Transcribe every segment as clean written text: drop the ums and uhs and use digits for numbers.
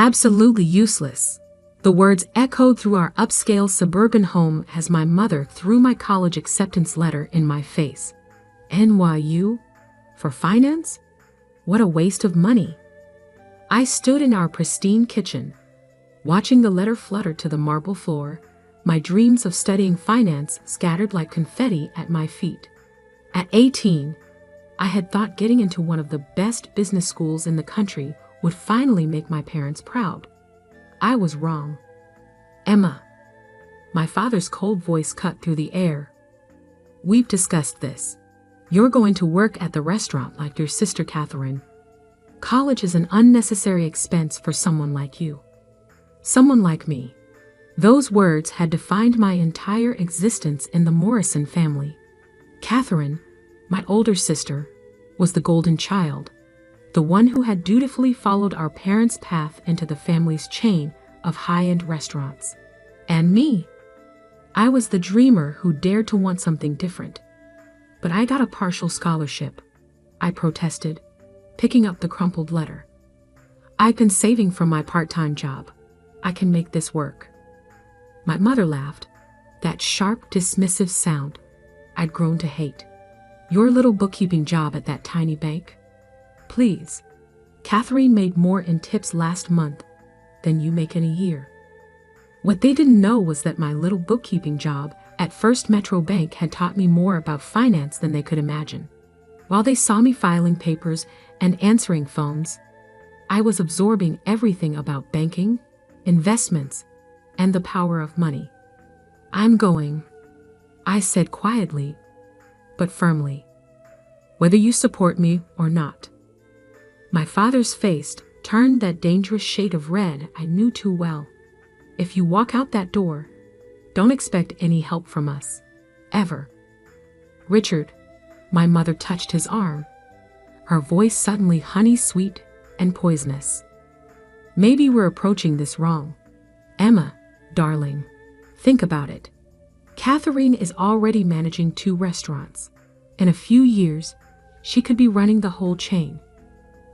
Absolutely useless. The words echoed through our upscale suburban home as my mother threw my college acceptance letter in my face. NYU? For finance? What a waste of money. I stood in our pristine kitchen, watching the letter flutter to the marble floor, my dreams of studying finance scattered like confetti at my feet. At 18, I had thought getting into one of the best business schools in the country would finally make my parents proud. I was wrong. Emma. My father's cold voice cut through the air. We've discussed this. You're going to work at the restaurant like your sister Catherine. College is an unnecessary expense for someone like you. Someone like me. Those words had defined my entire existence in the Morrison family. Catherine, my older sister, was the golden child, the one who had dutifully followed our parents' path into the family's chain of high-end restaurants. And me, I was the dreamer who dared to want something different. But I got a partial scholarship, I protested, picking up the crumpled letter. I've been saving from my part-time job. I can make this work. My mother laughed, that sharp, dismissive sound I'd grown to hate. Your little bookkeeping job at that tiny bank? Please. Catherine made more in tips last month than you make in a year. What they didn't know was that my little bookkeeping job at First Metro Bank had taught me more about finance than they could imagine. While they saw me filing papers and answering phones, I was absorbing everything about banking, investments, and the power of money. I'm going, I said quietly, but firmly. Whether you support me or not. My father's face turned that dangerous shade of red I knew too well. If you walk out that door, don't expect any help from us. Ever. Richard, my mother touched his arm, her voice suddenly honey-sweet and poisonous. Maybe we're approaching this wrong. Emma, darling, think about it. Catherine is already managing 2 restaurants. In a few years, she could be running the whole chain.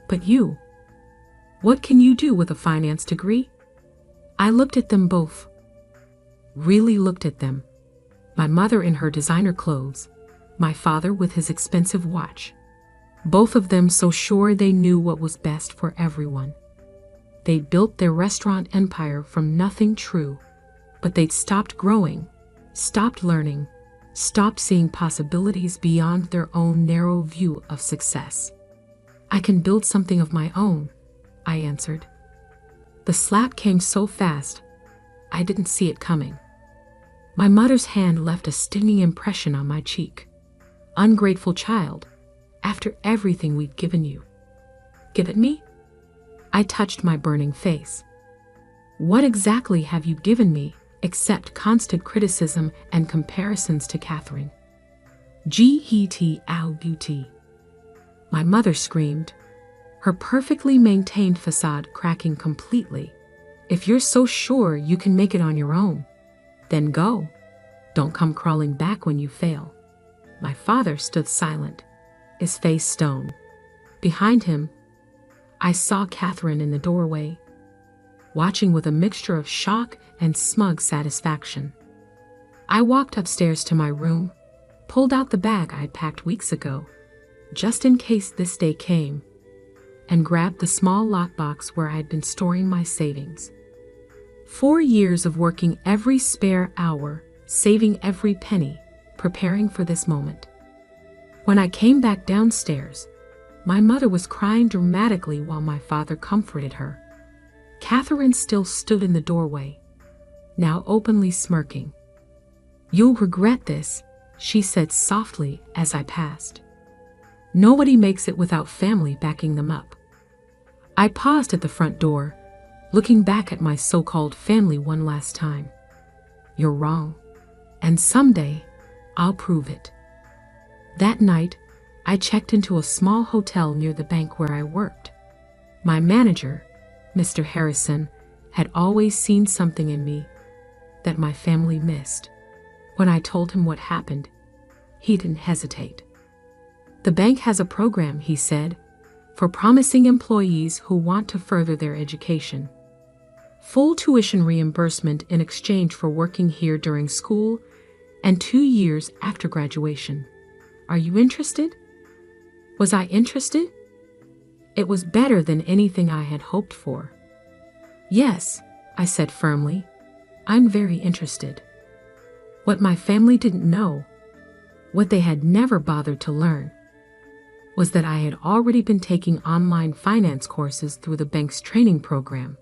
But you, what can you do with a finance degree? I looked at them both. Really looked at them. My mother in her designer clothes, my father with his expensive watch. Both of them so sure they knew what was best for everyone. They'd built their restaurant empire from nothing true, but they'd stopped growing, stopped learning, stopped seeing possibilities beyond their own narrow view of success. I can build something of my own, I answered. The slap came so fast, I didn't see it coming. My mother's hand left a stinging impression on my cheek. Ungrateful child, after everything we'd given you. Give it me? I touched my burning face. What exactly have you given me except constant criticism and comparisons to Catherine? G-he-t-ow-beauty. My mother screamed, her perfectly maintained facade cracking completely. If you're so sure you can make it on your own, then go. Don't come crawling back when you fail. My father stood silent, his face stone. Behind him, I saw Catherine in the doorway, watching with a mixture of shock and smug satisfaction. I walked upstairs to my room, pulled out the bag I'd packed weeks ago, just in case this day came, and grabbed the small lockbox where I'd been storing my savings. 4 years of working every spare hour, saving every penny, preparing for this moment. When I came back downstairs, my mother was crying dramatically while my father comforted her. Catherine still stood in the doorway, now openly smirking. You'll regret this, she said softly as I passed. Nobody makes it without family backing them up. I paused at the front door, looking back at my so-called family one last time. You're wrong, and someday I'll prove it. That night, I checked into a small hotel near the bank where I worked. My manager, Mr. Harrison, had always seen something in me that my family missed. When I told him what happened, he didn't hesitate. The bank has a program, he said, for promising employees who want to further their education. full tuition reimbursement in exchange for working here during school, and 2 years after graduation. Are you interested? Was I interested? It was better than anything I had hoped for. Yes, I said firmly. I'm very interested. What my family didn't know, what they had never bothered to learn, was that I had already been taking online finance courses through the bank's training program.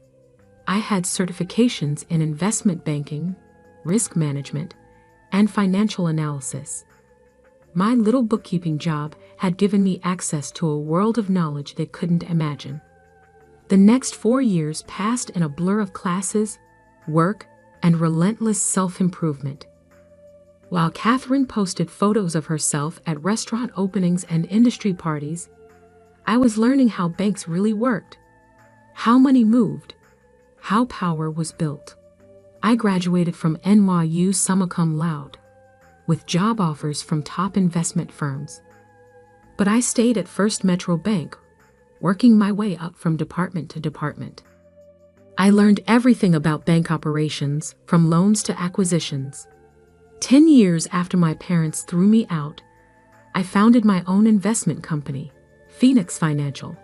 I had certifications in investment banking, risk management, and financial analysis. My little bookkeeping job had given me access to a world of knowledge they couldn't imagine. The next 4 years passed in a blur of classes, work, and relentless self-improvement. While Catherine posted photos of herself at restaurant openings and industry parties, I was learning how banks really worked, how money moved, how power was built. I graduated from NYU summa cum laude, with job offers from top investment firms. But I stayed at First Metro Bank, working my way up from department to department. I learned everything about bank operations, from loans to acquisitions. 10 years after my parents threw me out, I founded my own investment company, Phoenix Financial.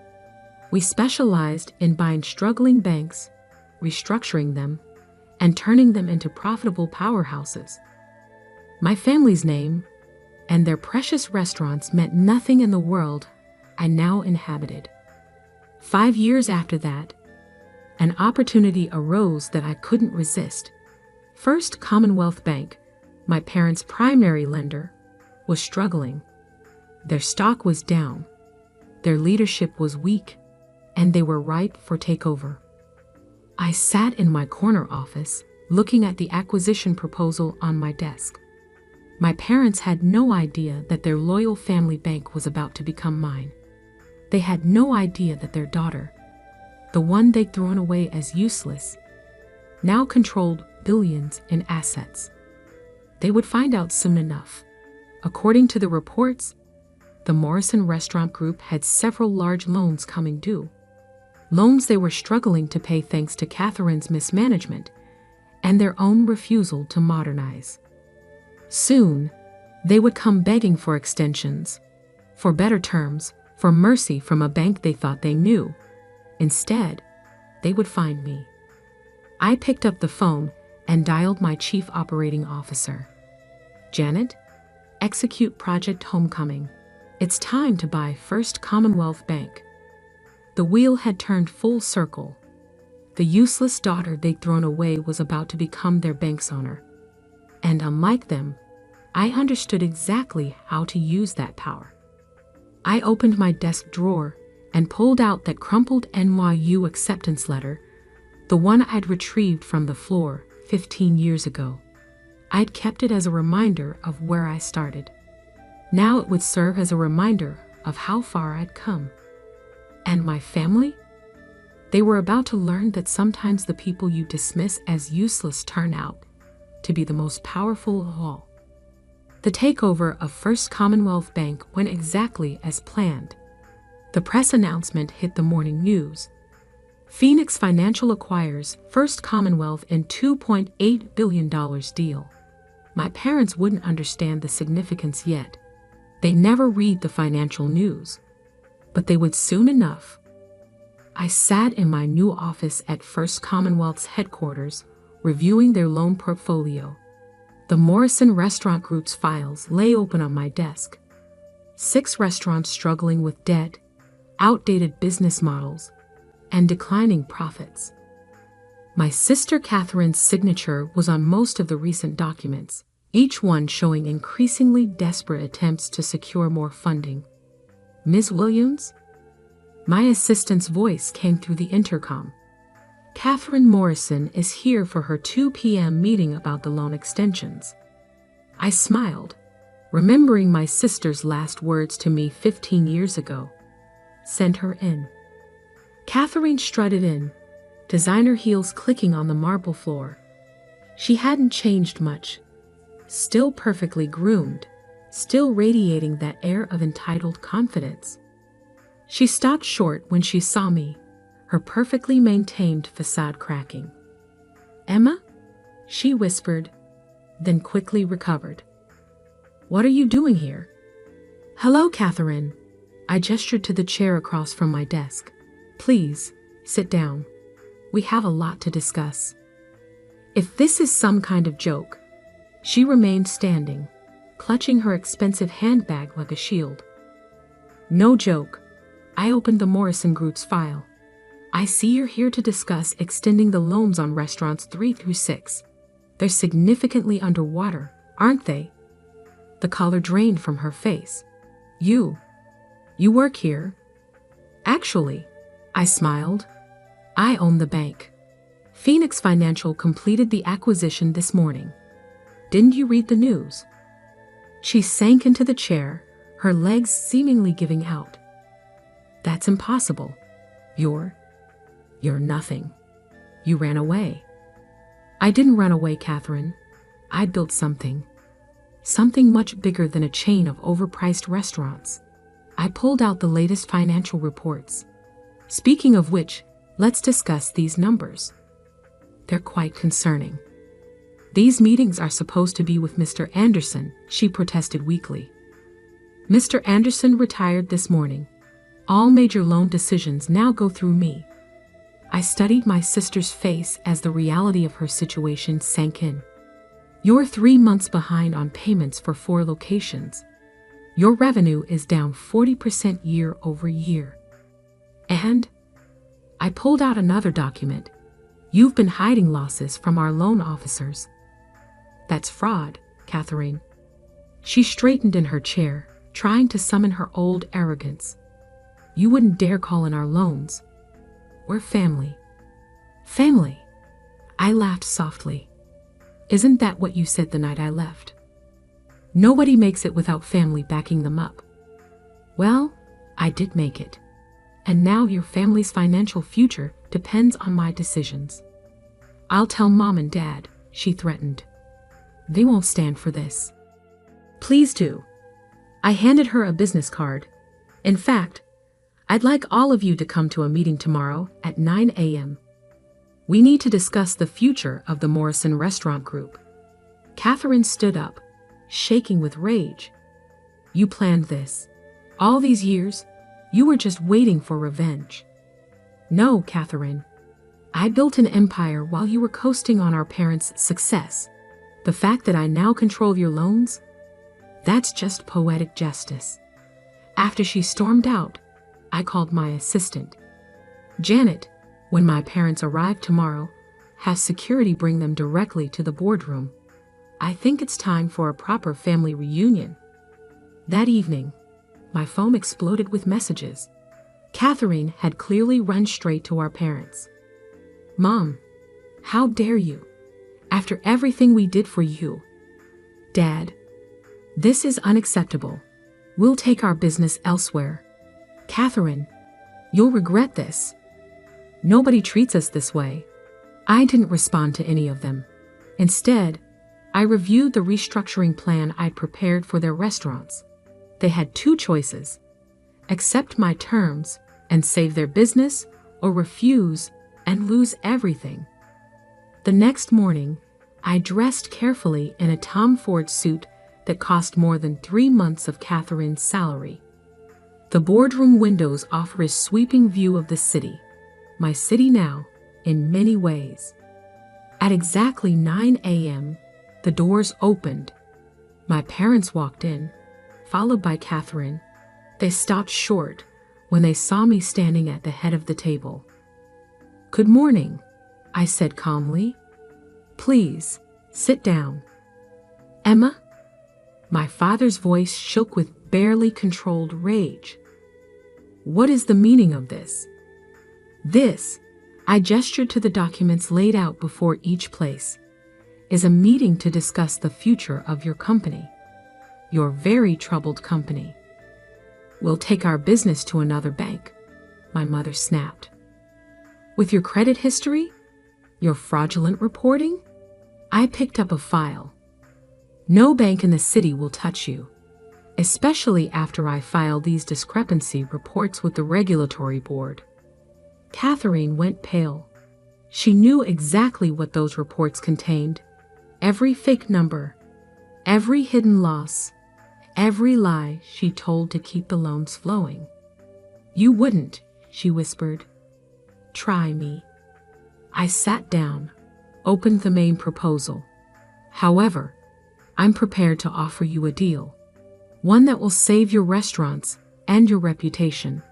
We specialized in buying struggling banks, restructuring them, and turning them into profitable powerhouses. My family's name and their precious restaurants meant nothing in the world I now inhabited. 5 years after that, an opportunity arose that I couldn't resist. First Commonwealth Bank, my parents' primary lender, was struggling. Their stock was down, their leadership was weak, and they were ripe for takeover. I sat in my corner office, looking at the acquisition proposal on my desk. My parents had no idea that their loyal family bank was about to become mine. They had no idea that their daughter, the one they'd thrown away as useless, now controlled billions in assets. They would find out soon enough. According to the reports, the Morrison Restaurant Group had several large loans coming due. Loans they were struggling to pay thanks to Catherine's mismanagement and their own refusal to modernize. Soon, they would come begging for extensions, for better terms, for mercy from a bank they thought they knew. Instead, they would find me. I picked up the phone and dialed my chief operating officer. Janet, execute Project Homecoming. It's time to buy First Commonwealth Bank. The wheel had turned full circle. The useless daughter they'd thrown away was about to become their bank's owner. And unlike them, I understood exactly how to use that power. I opened my desk drawer and pulled out that crumpled NYU acceptance letter, the one I'd retrieved from the floor 15 years ago. I'd kept it as a reminder of where I started. Now it would serve as a reminder of how far I'd come. And my family? They were about to learn that sometimes the people you dismiss as useless turn out to be the most powerful of all. The takeover of First Commonwealth Bank went exactly as planned. The press announcement hit the morning news. Phoenix Financial acquires First Commonwealth in $2.8 billion deal. My parents wouldn't understand the significance yet. They never read the financial news. But they would soon enough. I sat in my new office at First Commonwealth's headquarters, reviewing their loan portfolio. The Morrison Restaurant Group's files lay open on my desk. 6 restaurants struggling with debt, outdated business models, and declining profits. My sister Catherine's signature was on most of the recent documents, each one showing increasingly desperate attempts to secure more funding. Ms. Williams? My assistant's voice came through the intercom. Catherine Morrison is here for her 2 p.m. meeting about the loan extensions. I smiled, remembering my sister's last words to me 15 years ago. Send her in. Catherine strutted in, designer heels clicking on the marble floor. She hadn't changed much. Still perfectly groomed, still radiating that air of entitled confidence. She stopped short when she saw me, her perfectly maintained facade cracking. Emma? She whispered, then quickly recovered. What are you doing here? Hello, Catherine. I gestured to the chair across from my desk. Please, sit down. We have a lot to discuss. If this is some kind of joke. She remained standing, clutching her expensive handbag like a shield. No joke. I opened the Morrison Group's file. I see you're here to discuss extending the loans on restaurants 3 through 6. They're significantly underwater, aren't they? The color drained from her face. You work here? Actually, I smiled. I own the bank. Phoenix Financial completed the acquisition this morning. Didn't you read the news? She sank into the chair, her legs seemingly giving out. That's impossible. You're nothing. You ran away. I didn't run away, Catherine. I built something. Something much bigger than a chain of overpriced restaurants. I pulled out the latest financial reports. Speaking of which, let's discuss these numbers. They're quite concerning. These meetings are supposed to be with Mr. Anderson, she protested weakly. Mr. Anderson retired this morning. All major loan decisions now go through me. I studied my sister's face as the reality of her situation sank in. You're 3 months behind on payments for 4 locations. Your revenue is down 40% year over year. And I pulled out another document. You've been hiding losses from our loan officers. That's fraud, Catherine. She straightened in her chair, trying to summon her old arrogance. You wouldn't dare call in our loans. We're family. Family. I laughed softly. Isn't that what you said the night I left? Nobody makes it without family backing them up. Well, I did make it. And now your family's financial future depends on my decisions. I'll tell Mom and Dad, she threatened. They won't stand for this. Please do. I handed her a business card. In fact, I'd like all of you to come to a meeting tomorrow at 9 a.m. We need to discuss the future of the Morrison Restaurant Group. Catherine stood up, shaking with rage. You planned this. All these years, you were just waiting for revenge. No, Catherine. I built an empire while you were coasting on our parents' success. The fact that I now control your loans? That's just poetic justice. After she stormed out, I called my assistant. Janet, when my parents arrive tomorrow, have security bring them directly to the boardroom. I think it's time for a proper family reunion. That evening, my phone exploded with messages. Catherine had clearly run straight to our parents. Mom, how dare you? After everything we did for you. Dad, this is unacceptable. We'll take our business elsewhere. Catherine, you'll regret this. Nobody treats us this way. I didn't respond to any of them. Instead, I reviewed the restructuring plan I'd prepared for their restaurants. They had 2 choices: accept my terms and save their business, or refuse and lose everything. The next morning, I dressed carefully in a Tom Ford suit that cost more than 3 months of Catherine's salary. The boardroom windows offer a sweeping view of the city, my city now, in many ways. At exactly 9 a.m., the doors opened. My parents walked in, followed by Catherine. They stopped short when they saw me standing at the head of the table. Good morning, I said calmly. Please, sit down. Emma? My father's voice shook with barely controlled rage. What is the meaning of this? This, I gestured to the documents laid out before each place, is a meeting to discuss the future of your company. Your very troubled company. We'll take our business to another bank, my mother snapped. With your credit history? Your fraudulent reporting? I picked up a file. No bank in the city will touch you, especially after I file these discrepancy reports with the regulatory board. Catherine went pale. She knew exactly what those reports contained. Every fake number, every hidden loss, every lie she told to keep the loans flowing. "You wouldn't," she whispered. "Try me." I sat down, opened the main proposal. "However, I'm prepared to offer you a deal. One that will save your restaurants and your reputation."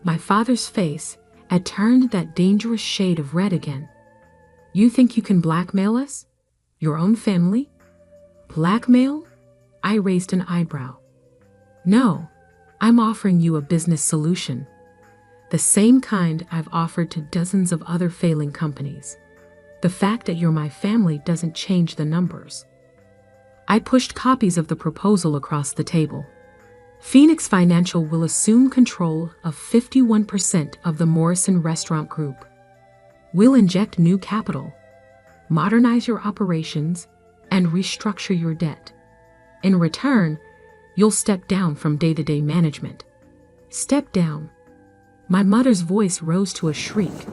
My father's face had turned that dangerous shade of red again. "You think you can blackmail us? Your own family?" "Blackmail?" I raised an eyebrow. "No, I'm offering you a business solution. The same kind I've offered to dozens of other failing companies. The fact that you're my family doesn't change the numbers." I pushed copies of the proposal across the table. Phoenix Financial will assume control of 51% of the Morrison Restaurant Group. We'll inject new capital, modernize your operations, and restructure your debt. In return, you'll step down from day-to-day management. Step down. My mother's voice rose to a shriek.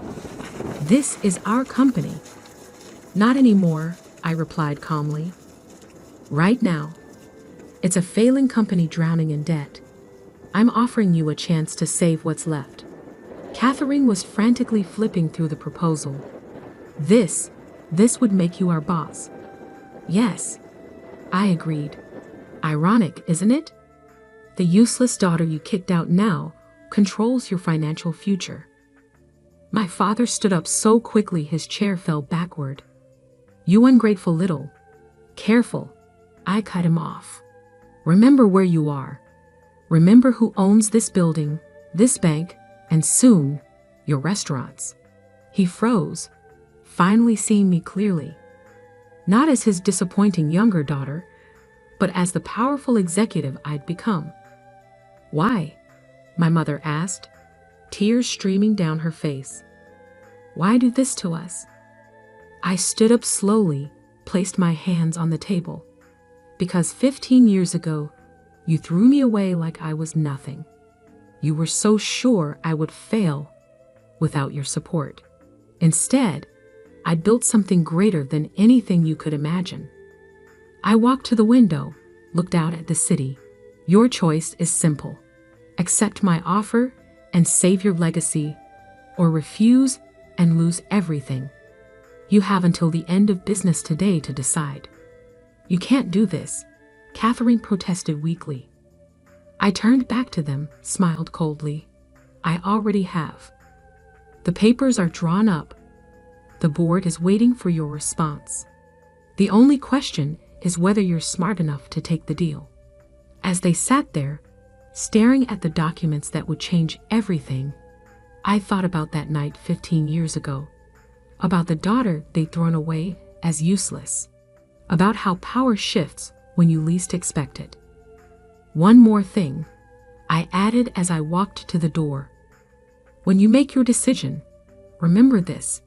"This is our company." "Not anymore," I replied calmly. "Right now. It's a failing company drowning in debt. I'm offering you a chance to save what's left." Catherine was frantically flipping through the proposal. This would make you our boss." "Yes," I agreed. "Ironic, isn't it? The useless daughter you kicked out now controls your financial future." My father stood up so quickly his chair fell backward. "You ungrateful little." "Careful," I cut him off. "Remember where you are. Remember who owns this building, this bank, and soon, your restaurants." He froze, finally seeing me clearly. Not as his disappointing younger daughter, but as the powerful executive I'd become. "Why?" my mother asked, tears streaming down her face. "Why do this to us?" I stood up slowly, placed my hands on the table. "Because 15 years ago, you threw me away like I was nothing. You were so sure I would fail without your support. Instead, I built something greater than anything you could imagine." I walked to the window, looked out at the city. "Your choice is simple. Accept my offer and save your legacy, or refuse and lose everything. You have until the end of business today to decide." "You can't do this," Catherine protested weakly. I turned back to them, smiled coldly. "I already have. The papers are drawn up. The board is waiting for your response. The only question is whether you're smart enough to take the deal." As they sat there, staring at the documents that would change everything, I thought about that night 15 years ago, about the daughter they'd thrown away as useless, about how power shifts when you least expect it. "One more thing," I added as I walked to the door. "When you make your decision, remember this.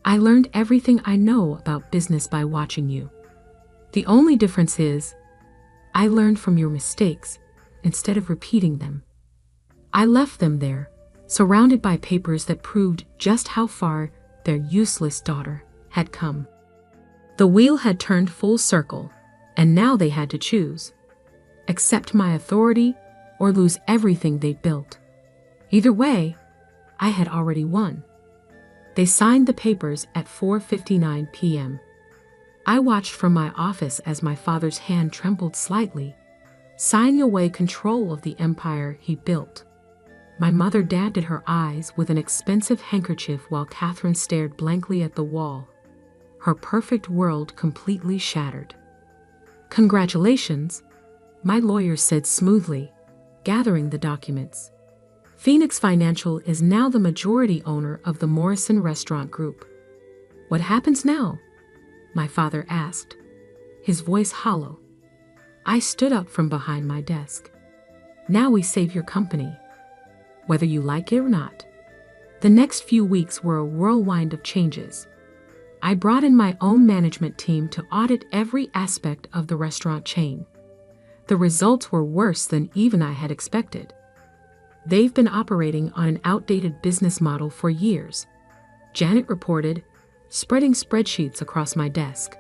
I learned everything I know about business by watching you. The only difference is, I learned from your mistakes instead of repeating them." I left them there, surrounded by papers that proved just how far their useless daughter had come. The wheel had turned full circle, and now they had to choose. Accept my authority or lose everything they'd built. Either way, I had already won. They signed the papers at 4:59 p.m. I watched from my office as my father's hand trembled slightly, signing away control of the empire he built. My mother dabbed at her eyes with an expensive handkerchief while Catherine stared blankly at the wall, her perfect world completely shattered. "Congratulations," my lawyer said smoothly, gathering the documents. "Phoenix Financial is now the majority owner of the Morrison Restaurant Group." "What happens now?" my father asked, his voice hollow. I stood up from behind my desk. "Now we save your company, whether you like it or not." The next few weeks were a whirlwind of changes. I brought in my own management team to audit every aspect of the restaurant chain. The results were worse than even I had expected. They've been operating on an outdated business model for years, Janet reported, spreading spreadsheets across my desk.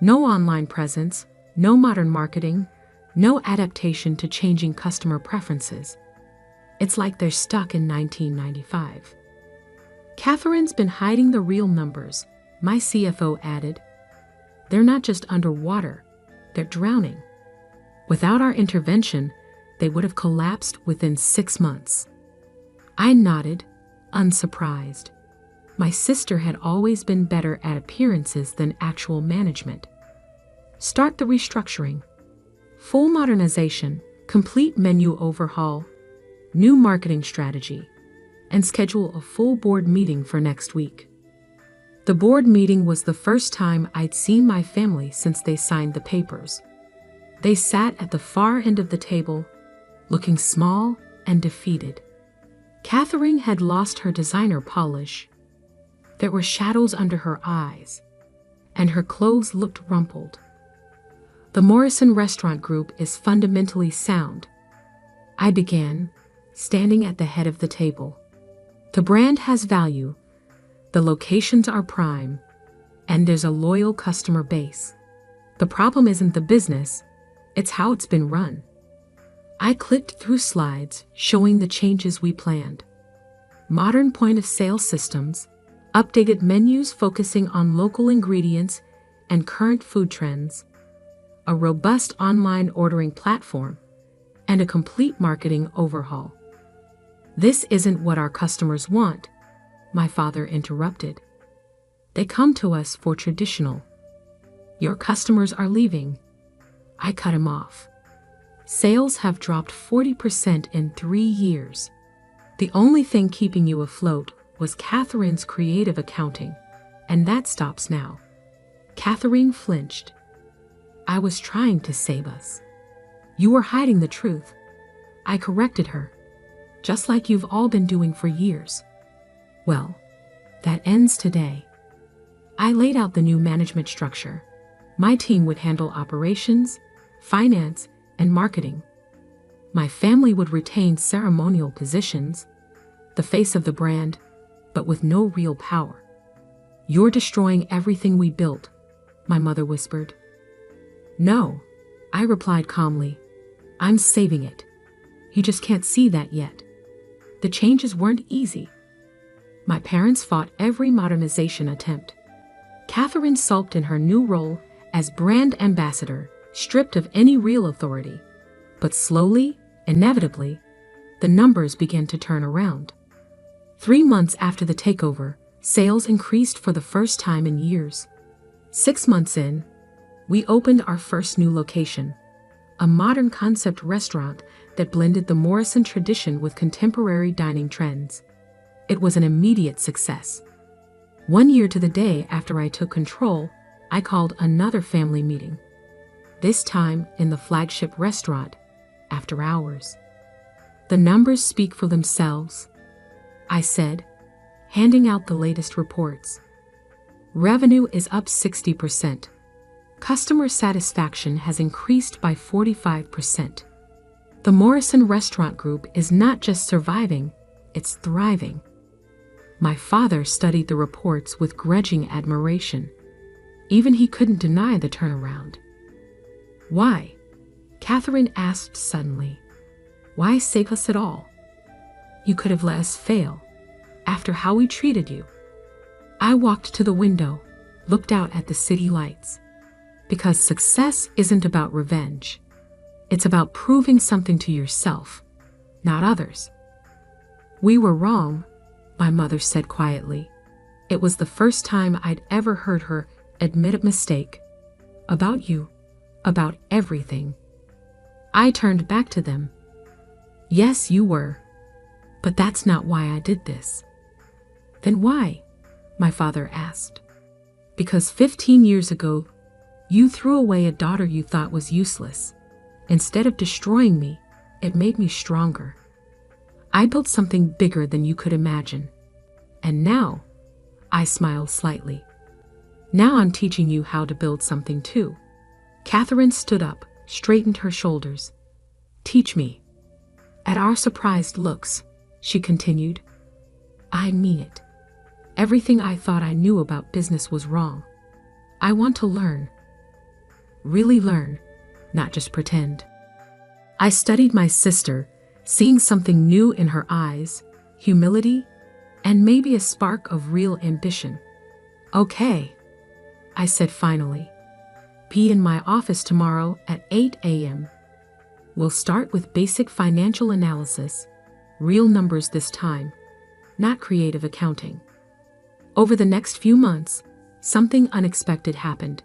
No online presence, no modern marketing, no adaptation to changing customer preferences. It's like they're stuck in 1995. Catherine's been hiding the real numbers, my CFO added. They're not just underwater, they're drowning. Without our intervention, they would have collapsed within 6 months. I nodded, unsurprised. My sister had always been better at appearances than actual management. Start the restructuring. Full modernization, complete menu overhaul, new marketing strategy, and schedule a full board meeting for next week. The board meeting was the first time I'd seen my family since they signed the papers. They sat at the far end of the table, looking small and defeated. Catherine had lost her designer polish. There were shadows under her eyes, and her clothes looked rumpled. The Morrison Restaurant Group is fundamentally sound, I began, standing at the head of the table. The brand has value, the locations are prime, and there's a loyal customer base. The problem isn't the business, it's how it's been run. I clicked through slides showing the changes we planned. Modern point-of-sale systems, updated menus focusing on local ingredients and current food trends, a robust online ordering platform, and a complete marketing overhaul. This isn't what our customers want, my father interrupted. They come to us for traditional. Your customers are leaving. I cut him off. Sales have dropped 40% in 3 years. The only thing keeping you afloat was Catherine's creative accounting, and that stops now. Catherine flinched. I was trying to save us. You were hiding the truth. I corrected her, just like you've all been doing for years. Well, that ends today. I laid out the new management structure. My team would handle operations, finance, and marketing. My family would retain ceremonial positions, the face of the brand, but with no real power. You're destroying everything we built, my mother whispered. No, I replied calmly. I'm saving it. You just can't see that yet. The changes weren't easy. My parents fought every modernization attempt. Catherine sulked in her new role as brand ambassador, stripped of any real authority. But slowly, inevitably, the numbers began to turn around. 3 months after the takeover, sales increased for the first time in years. 6 months in, we opened our first new location, a modern concept restaurant that blended the Morrison tradition with contemporary dining trends. It was an immediate success. 1 year to the day after I took control, I called another family meeting. This time in the flagship restaurant, after hours. The numbers speak for themselves, I said, handing out the latest reports. Revenue is up 60%. Customer satisfaction has increased by 45%. The Morrison Restaurant Group is not just surviving, it's thriving. My father studied the reports with grudging admiration. Even he couldn't deny the turnaround. Why? Catherine asked suddenly. Why save us at all? You could have let us fail, after how we treated you. I walked to the window, looked out at the city lights. Because success isn't about revenge. It's about proving something to yourself, not others. We were wrong, my mother said quietly. It was the first time I'd ever heard her admit a mistake. About you, about everything. I turned back to them. Yes, you were. But that's not why I did this. Then why? My father asked. Because 15 years ago, you threw away a daughter you thought was useless. Instead of destroying me, it made me stronger. I built something bigger than you could imagine. And now, I smiled slightly. Now I'm teaching you how to build something too. Catherine stood up, straightened her shoulders. Teach me. At our surprised looks, she continued, I mean it. Everything I thought I knew about business was wrong. I want to learn. Really learn, not just pretend. I studied my sister, seeing something new in her eyes, humility, and maybe a spark of real ambition. Okay, I said finally. Be in my office tomorrow at 8 a.m. We'll start with basic financial analysis, real numbers this time, not creative accounting. Over the next few months, something unexpected happened.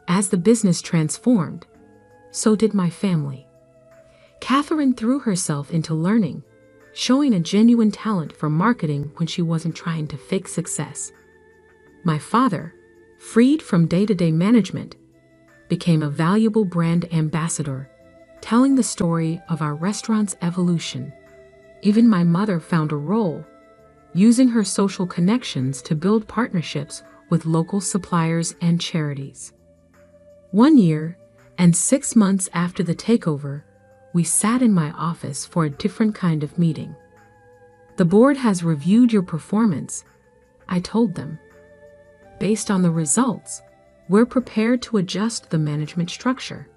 As the business transformed, so did my family. Catherine threw herself into learning, showing a genuine talent for marketing when she wasn't trying to fake success. My father, freed from day-to-day management, became a valuable brand ambassador, telling the story of our restaurant's evolution. Even my mother found a role, using her social connections to build partnerships with local suppliers and charities. 1 year and 6 months after the takeover, we sat in my office for a different kind of meeting. The board has reviewed your performance, I told them. Based on the results, we're prepared to adjust the management structure.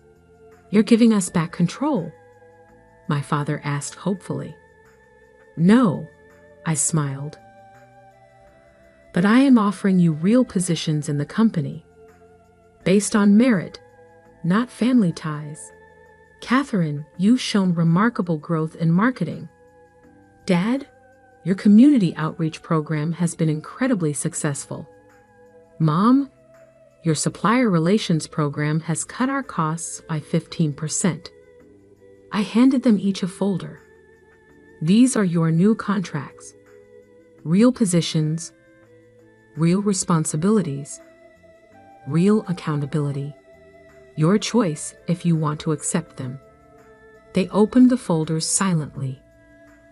You're giving us back control? My father asked hopefully. No, I smiled. But I am offering you real positions in the company, based on merit, not family ties. Catherine, you've shown remarkable growth in marketing. Dad, your community outreach program has been incredibly successful. Mom, your supplier relations program has cut our costs by 15%. I handed them each a folder. These are your new contracts. Real positions, real responsibilities, real accountability. Your choice if you want to accept them. They opened the folders silently.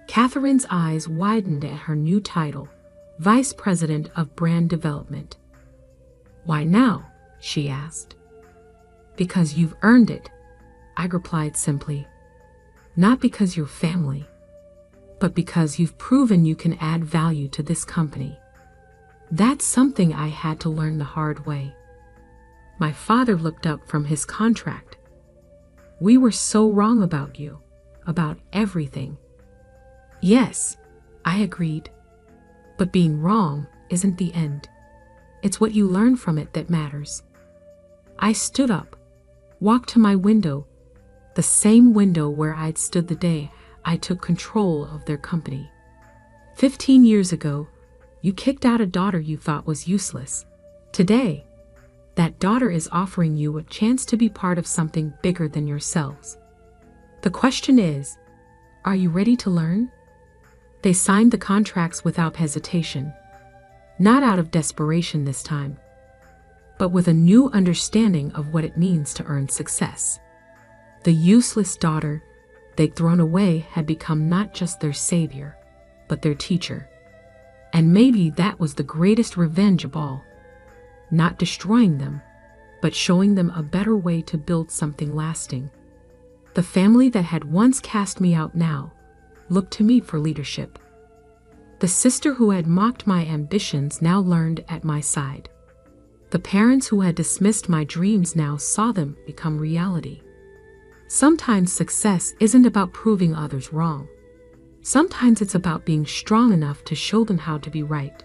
Catherine's eyes widened at her new title, Vice President of Brand Development. Why now? She asked. Because you've earned it, I replied simply. Not because you're family, but because you've proven you can add value to this company. That's something I had to learn the hard way. My father looked up from his contract. We were so wrong about you, about everything. Yes, I agreed. But being wrong isn't the end. It's what you learn from it that matters. I stood up, walked to my window, the same window where I'd stood the day I took control of their company. 15 years ago, you kicked out a daughter you thought was useless. Today, that daughter is offering you a chance to be part of something bigger than yourselves. The question is, are you ready to learn? They signed the contracts without hesitation, not out of desperation this time, but with a new understanding of what it means to earn success. The useless daughter they'd thrown away had become not just their savior, but their teacher. And maybe that was the greatest revenge of all. Not destroying them, but showing them a better way to build something lasting. The family that had once cast me out now looked to me for leadership. The sister who had mocked my ambitions now learned at my side. The parents who had dismissed my dreams now saw them become reality. Sometimes success isn't about proving others wrong. Sometimes it's about being strong enough to show them how to be right.